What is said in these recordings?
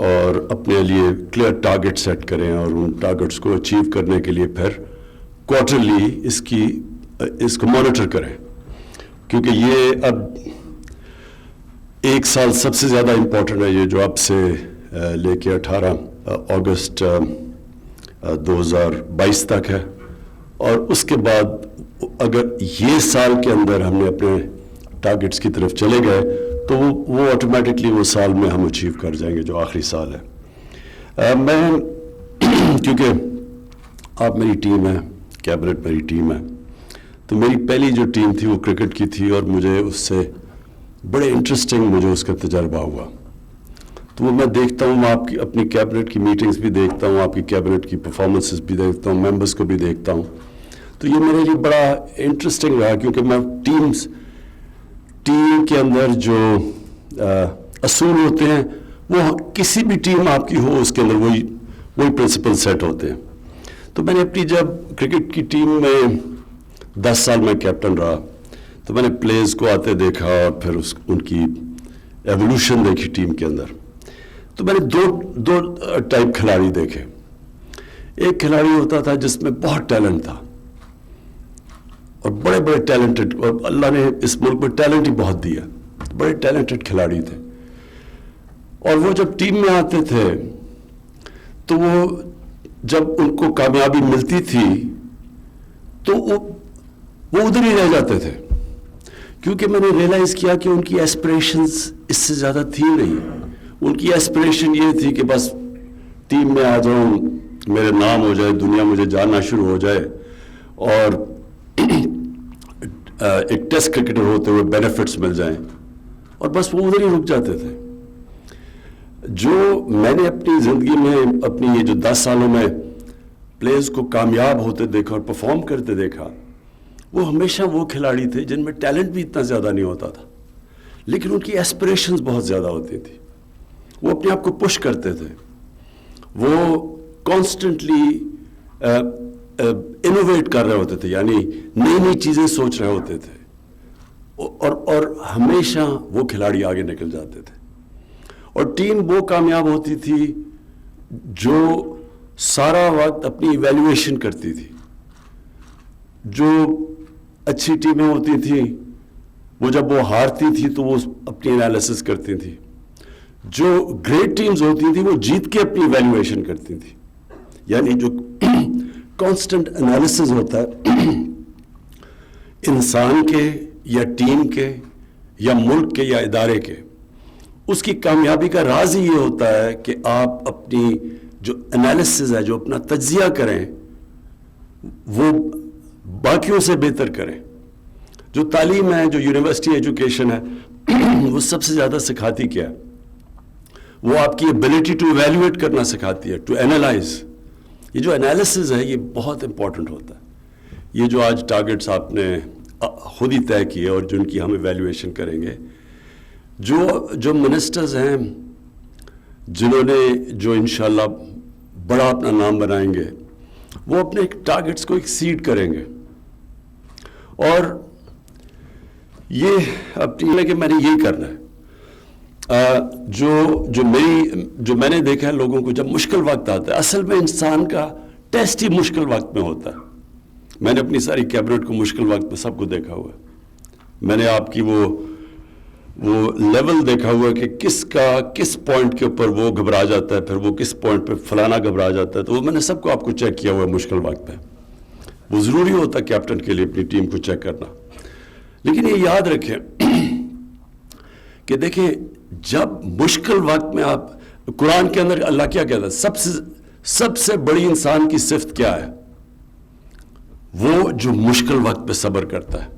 اور اپنے لیے کلیئر ٹارگٹ سیٹ کریں اور ان ٹارگٹس کو اچیو کرنے کے لیے پھر کوارٹرلی اس کو مانیٹر کریں، کیونکہ یہ اب ایک سال سب سے زیادہ امپورٹنٹ ہے، یہ جو اب سے لے کے 18 اگست 2022 تک ہے، اور اس کے بعد اگر یہ سال کے اندر ہم نے اپنے ٹارگٹس کی طرف چلے گئے تو وہ آٹومیٹکلی وہ سال میں ہم اچیو کر جائیں گے جو آخری سال ہے۔ میں کیونکہ آپ میری ٹیم ہے، کیبنٹ میری ٹیم ہے، تو میری پہلی جو ٹیم تھی وہ کرکٹ کی تھی، اور مجھے اس سے بڑے انٹرسٹنگ مجھے اس کا تجربہ ہوا۔ تو وہ میں دیکھتا ہوں، میں آپ کی اپنی کیبنٹ کی میٹنگز بھی دیکھتا ہوں، آپ کی کیبنٹ کی پرفارمنسز بھی دیکھتا ہوں، ممبرس کو بھی دیکھتا ہوں، تو یہ میرے لیے بڑا انٹرسٹنگ رہا، کیونکہ میں ٹیم کے اندر جو اصول ہوتے ہیں وہ کسی بھی ٹیم آپ کی ہو اس کے اندر وہی پرنسپل سیٹ ہوتے ہیں۔ تو میں نے اپنی جب کرکٹ کی ٹیم میں 10 سال میں کیپٹن رہا تو میں نے پلیئرز کو آتے دیکھا اور پھر ان کی ایولیوشن دیکھی ٹیم کے اندر۔ تو میں نے دو ٹائپ کھلاڑی دیکھے۔ ایک کھلاڑی ہوتا تھا جس میں بہت ٹیلنٹ تھا اور بڑے بڑے ٹیلنٹڈ، اور اللہ نے اس ملک میں ٹیلنٹ ہی بہت دیا، بڑے ٹیلنٹڈ کھلاڑی تھے، اور وہ جب ٹیم میں آتے تھے تو وہ جب ان کو کامیابی ملتی تھی تو وہ ادھر ہی رہ جاتے تھے، کیونکہ میں نے ریئلائز کیا کہ ان کی ایسپریشنز اس سے زیادہ تھی نہیں۔ ان کی ایسپریشن یہ تھی کہ بس ٹیم میں آ جاؤں، میرے نام ہو جائے، دنیا مجھے جاننا شروع ہو جائے، اور ایک ٹیسٹ کرکٹر ہوتے ہوئے بینیفٹس مل جائیں، اور بس وہ ادھر ہی رک جاتے تھے۔ جو میں نے اپنی زندگی میں اپنی یہ جو 10 سالوں میں پلیئرز کو کامیاب ہوتے دیکھا اور پرفارم کرتے دیکھا، وہ ہمیشہ وہ کھلاڑی تھے جن میں ٹیلنٹ بھی اتنا زیادہ نہیں ہوتا تھا، لیکن ان کی ایسپریشنز بہت زیادہ ہوتی تھی، وہ اپنے آپ کو پش کرتے تھے، وہ کانسٹنٹلی انوویٹ کر رہے ہوتے تھے، یعنی نئی نئی چیزیں سوچ رہے ہوتے تھے، اور ہمیشہ وہ کھلاڑی آگے نکل جاتے تھے، اور ٹیم وہ کامیاب ہوتی تھی جو سارا وقت اپنی ایویلویشن کرتی تھی۔ جو اچھی ٹیمیں ہوتی تھیں وہ جب وہ ہارتی تھی تو وہ اپنی انالیسس کرتی تھی، جو گریٹ ٹیمز ہوتی تھیں وہ جیت کے اپنی ایویلویشن کرتی تھی، یعنی جو کانسٹنٹ انالیسس ہوتا ہے انسان کے یا ٹیم کے یا ملک کے یا ادارے کے، اس کی کامیابی کا راز ہی یہ ہوتا ہے کہ آپ اپنی جو انالیسس ہے، جو اپنا تجزیہ کریں، وہ باقیوں سے بہتر کریں۔ جو تعلیم ہے، جو یونیورسٹی ایجوکیشن ہے، وہ سب سے زیادہ سکھاتی کیا ہے؟ وہ آپ کی ایبلٹی ٹو ایویلویٹ کرنا سکھاتی ہے، ٹو اینالائز۔ یہ جو انالیسز ہے یہ بہت امپورٹنٹ ہوتا ہے۔ یہ جو آج ٹارگٹس آپ نے خود ہی طے کیے اور جن کی ہم ایویلویشن کریں گے، جو منسٹرز ہیں جنہوں نے جو انشاءاللہ بڑا اپنا نام بنائیں گے، وہ اپنے ٹارگٹس کو ایکسیڈ کریں گے، اور یہ اپنی ہے کہ میں نے یہ کرنا ہے۔ جو میں نے دیکھا ہے لوگوں کو جب مشکل وقت آتا ہے، اصل میں انسان کا ٹیسٹ ہی مشکل وقت میں ہوتا ہے۔ میں نے اپنی ساری کیبنٹ کو مشکل وقت میں سب کو دیکھا ہوا ہے۔ میں نے آپ کی وہ لیول دیکھا ہوا ہے کہ کس پوائنٹ کے اوپر وہ گھبرا جاتا ہے، پھر وہ کس پوائنٹ پہ فلانا گھبرا جاتا ہے، تو وہ میں نے سب کو آپ کو چیک کیا ہوا ہے مشکل وقت میں۔ وہ ضروری ہوتا ہے کیپٹن کے لیے اپنی ٹیم کو چیک کرنا، لیکن یہ یاد رکھیں کہ دیکھیں جب مشکل وقت میں آپ، قرآن کے اندر اللہ کیا کہتا ہے؟ سب سے بڑی انسان کی صفت کیا ہے؟ وہ جو مشکل وقت پہ صبر کرتا ہے،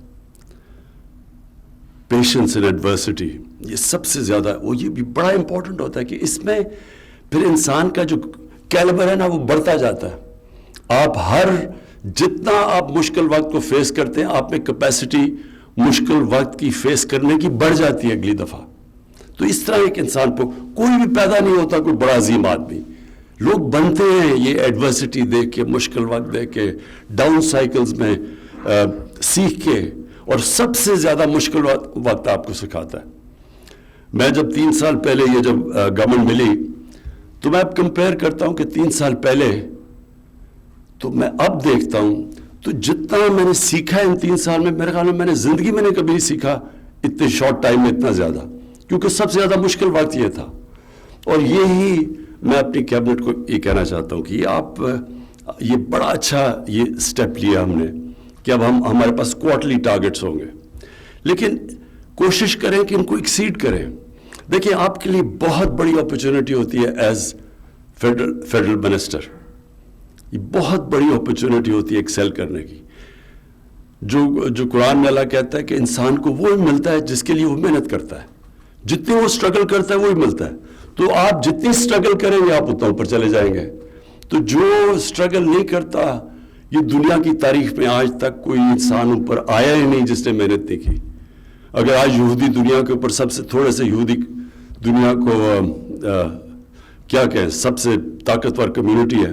پیشنس ان ایڈورسٹی، یہ سب سے زیادہ یہ بھی بڑا امپورٹنٹ ہوتا ہے کہ اس میں پھر انسان کا جو کیلیبر ہے نا وہ بڑھتا جاتا ہے۔ آپ جتنا آپ مشکل وقت کو فیس کرتے ہیں، آپ میں کیپیسٹی مشکل وقت کی فیس کرنے کی بڑھ جاتی ہے اگلی دفعہ۔ تو اس طرح ایک انسان کو کوئی بھی پیدا نہیں ہوتا کوئی بڑا عظیم آدمی، لوگ بنتے ہیں یہ ایڈورسٹی دیکھ کے، مشکل وقت دیکھ کے، ڈاؤن سائیکلز میں سیکھ کے، اور سب سے زیادہ مشکل وقت آپ کو سکھاتا ہے۔ میں جب 3 سال پہلے یہ جب گورنمنٹ ملی تو میں اب کمپیئر کرتا ہوں کہ 3 سال پہلے تو میں اب دیکھتا ہوں تو جتنا میں نے سیکھا ان 3 سال میں، میرے خیال میں نے زندگی میں نے کبھی نہیں سیکھا اتنے شارٹ ٹائم میں اتنا زیادہ، کیونکہ سب سے زیادہ مشکل وقت یہ تھا. اور یہی میں اپنی کیبنٹ کو یہ کہنا چاہتا ہوں کہ یہ بڑا اچھا یہ اسٹیپ لیا ہم نے کہ اب ہمارے پاس کوارٹرلی ٹارگٹس ہوں گے، لیکن کوشش کریں کہ ان کو ایکسیڈ کریں. دیکھیں آپ کے لیے بہت بڑی اپرچونٹی ہوتی ہے ایز فیڈرل منسٹر، یہ بہت بڑی اپرچونٹی ہوتی ہے ایکسیل کرنے کی. جو قرآن میں اللہ کہتا ہے کہ انسان کو وہ ملتا ہے جس کے لیے وہ محنت کرتا ہے، جتنی وہ اسٹرگل کرتا ہے وہی ملتا ہے. تو آپ جتنی اسٹرگل کریں گے آپ اتنا اوپر چلے جائیں گے. تو جو اسٹرگل نہیں کرتا، یہ دنیا کی تاریخ میں آج تک کوئی انسان اوپر آیا ہی نہیں جس نے محنت نہیں کی. اگر آج یہودی دنیا کے اوپر سب سے تھوڑے سے یہودی دنیا کو کیا کہیں سب سے طاقتور کمیونٹی ہے،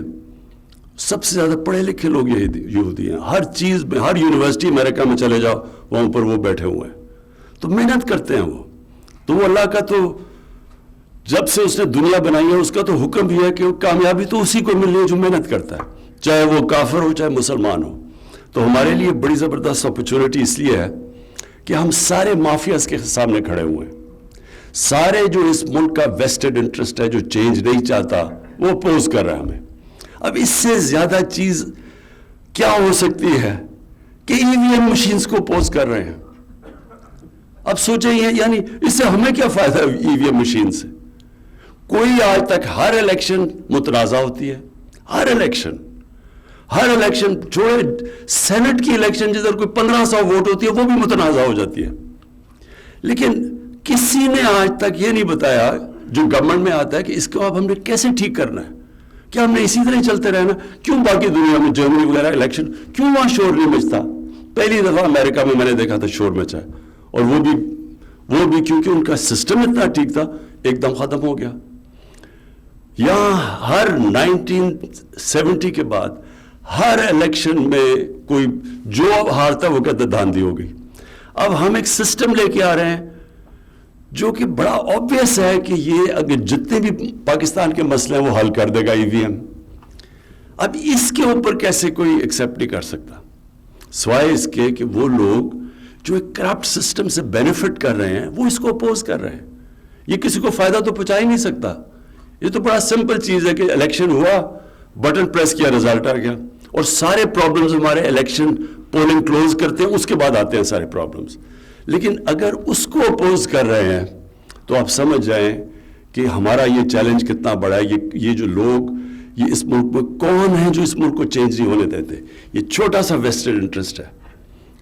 سب سے زیادہ پڑھے لکھے لوگ یہودی ہیں. ہر چیز میں، ہر یونیورسٹی امریکہ میں چلے جاؤ وہاں پر وہ بیٹھے ہوئے ہیں، تو محنت کرتے ہیں وہ. تو وہ اللہ کا تو جب سے اس نے دنیا بنائی ہے اس کا تو حکم بھی ہے کہ وہ کامیابی تو اسی کو مل رہی ہے جو محنت کرتا ہے، چاہے وہ کافر ہو چاہے مسلمان ہو. تو ہمارے لیے بڑی زبردست اپرچونٹی اس لیے ہے کہ ہم سارے مافیاز کے سامنے کھڑے ہوئے ہیں. سارے جو اس ملک کا ویسٹڈ انٹرسٹ ہے جو چینج نہیں چاہتا وہ اپوز کر رہا ہے ہمیں. اب اس سے زیادہ چیز کیا ہو سکتی ہے کہ ای وی ایم مشینز کو اپوز کر رہے ہیں. اب سوچیں یعنی اس سے ہمیں کیا فائدہ ہے ای وی ایم مشین سے؟ کوئی آج تک ہر الیکشن متنازع ہوتی ہے، ہر الیکشن چھوڑے سینٹ کی الیکشن جدھر کوئی 1500 ووٹ ہوتی ہے وہ بھی متنازع ہو جاتی ہے. لیکن کسی نے آج تک یہ نہیں بتایا جو گورنمنٹ میں آتا ہے کہ اس کو اب ہم نے کیسے ٹھیک کرنا ہے. کیا ہم نے اسی طرح چلتے رہنا؟ کیوں باقی دنیا میں جرمنی وغیرہ الیکشن کیوں وہاں شور نہیں مچتا؟ پہلی دفعہ امریکہ میں نے دیکھا تھا شور مچا ہے، اور وہ بھی کیونکہ ان کا سسٹم اتنا ٹھیک تھا ایک دم ختم ہو گیا. یہاں ہر 1970 کے بعد ہر الیکشن میں کوئی جو اب ہارتا وہ کہتا دھاندلی ہو گئی. اب ہم ایک سسٹم لے کے آ رہے ہیں جو کہ بڑا آبویس ہے کہ یہ اگر جتنے بھی پاکستان کے مسئلے ہیں وہ حل کر دے گا ای وی ایم. اب اس کے اوپر کیسے کوئی ایکسیپٹ نہیں کر سکتا سوائے اس کے کہ وہ لوگ جو ایک کرپٹ سسٹم سے بینیفٹ کر رہے ہیں وہ اس کو اپوز کر رہے ہیں. یہ کسی کو فائدہ تو پہنچا ہی نہیں سکتا. یہ تو بڑا سمپل چیز ہے کہ الیکشن ہوا، بٹن پریس کیا، رزلٹ آ گیا. اور سارے پرابلمز ہمارے الیکشن پولنگ کلوز کرتے ہیں اس کے بعد آتے ہیں سارے پرابلمز. لیکن اگر اس کو اپوز کر رہے ہیں تو آپ سمجھ جائیں کہ ہمارا یہ چیلنج کتنا بڑا ہے. یہ جو لوگ یہ اس ملک میں کون ہیں جو اس ملک کو چینج نہیں ہونے دیتے؟ یہ چھوٹا سا ویسٹڈ انٹرسٹ ہے،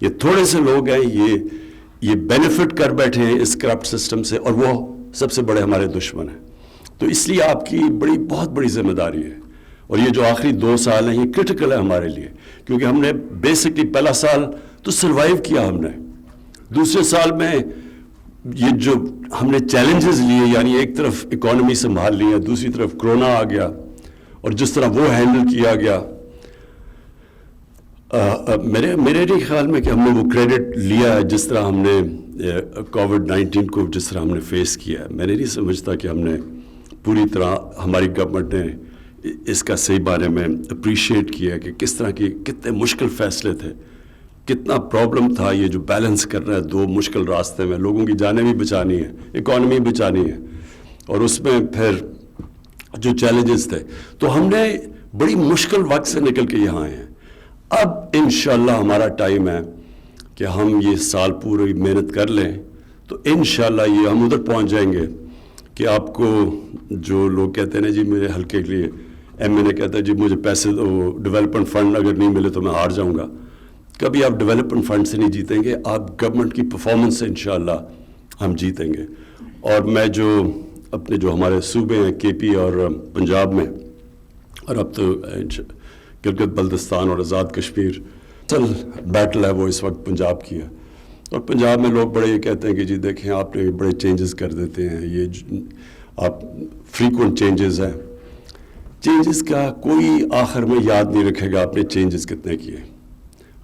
یہ تھوڑے سے لوگ ہیں، یہ بینیفٹ کر بیٹھے ہیں اس کرپٹ سسٹم سے، اور وہ سب سے بڑے ہمارے دشمن ہیں. تو اس لیے آپ کی بہت بڑی ذمہ داری ہے. اور یہ جو آخری 2 سال ہیں یہ کرٹیکل ہے ہمارے لیے، کیونکہ ہم نے بیسکلی پہلا سال تو سروائیو کیا ہم نے. دوسرے سال میں یہ جو ہم نے چیلنجز لیے، یعنی ایک طرف اکانومی سنبھال لی ہے، دوسری طرف کرونا آ گیا، اور جس طرح وہ ہینڈل کیا گیا، میرے نہیں خیال میں کہ ہم نے وہ کریڈٹ لیا ہے جس طرح ہم نے کووڈ-19 کو جس طرح ہم نے فیس کیا ہے. میں نہیں سمجھتا کہ ہم نے پوری طرح ہماری گورنمنٹ نے اس کا صحیح بارے میں اپریشیٹ کیا کہ کس طرح کی کتنے مشکل فیصلے تھے، کتنا پرابلم تھا یہ جو بیلنس کرنا ہے 2 مشکل راستے میں. لوگوں کی جانیں بھی بچانی ہیں، اکانومی بچانی ہے، اور اس میں پھر جو چیلنجز تھے. تو ہم نے بڑی مشکل وقت سے نکل کے یہاں آئے ہیں. اب انشاءاللہ ہمارا ٹائم ہے کہ ہم یہ سال پوری محنت کر لیں تو انشاءاللہ یہ ہم ادھر پہنچ جائیں گے کہ آپ کو جو لوگ کہتے ہیں نا جی میرے حلقے کے لیے ایم این اے کہتا ہے جی مجھے پیسے دو، ڈیولپمنٹ فنڈ اگر نہیں ملے تو میں ہار جاؤں گا. کبھی آپ ڈیولپمنٹ فنڈ سے نہیں جیتیں گے، آپ گورنمنٹ کی پرفارمنس سے انشاءاللہ ہم جیتیں گے. اور میں اپنے جو ہمارے صوبے ہیں کے پی اور پنجاب میں، اور اب تو گلگت بلتستان اور آزاد کشمیر، اصل بیٹل ہے وہ اس وقت پنجاب کی ہے. اور پنجاب میں لوگ بڑے یہ کہتے ہیں کہ جی دیکھیں آپ نے بڑے چینجز کر دیتے ہیں، یہ آپ فریکوینٹ چینجز ہیں. چینجز کا کوئی آخر میں یاد نہیں رکھے گا آپ نے چینجز کتنے کیے.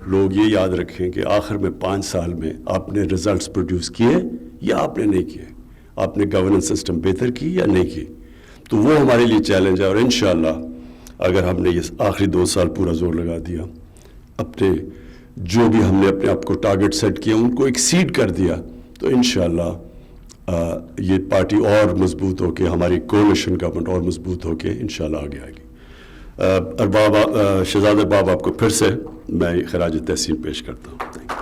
لوگ یہ یاد رکھیں کہ آخر میں 5 سال میں آپ نے ریزلٹس پروڈیوس کیے یا آپ نے نہیں کیے، آپ نے گورننس سسٹم بہتر کی یا نہیں کی. تو وہ ہمارے لیے چیلنج ہے. اور انشاءاللہ اگر ہم نے یہ آخری 2 سال پورا زور لگا دیا, اپنے جو بھی ہم نے اپنے آپ کو ٹارگٹ سیٹ کیا ان کو ایکسیڈ کر دیا, تو انشاءاللہ یہ پارٹی اور مضبوط ہو کے, ہماری کولیشن گورنمنٹ اور مضبوط ہو کے انشاءاللہ آگے آئے گی. ارباب شہزاد ارباب آپ کو پھر سے میں خراج تحسین پیش کرتا ہوں.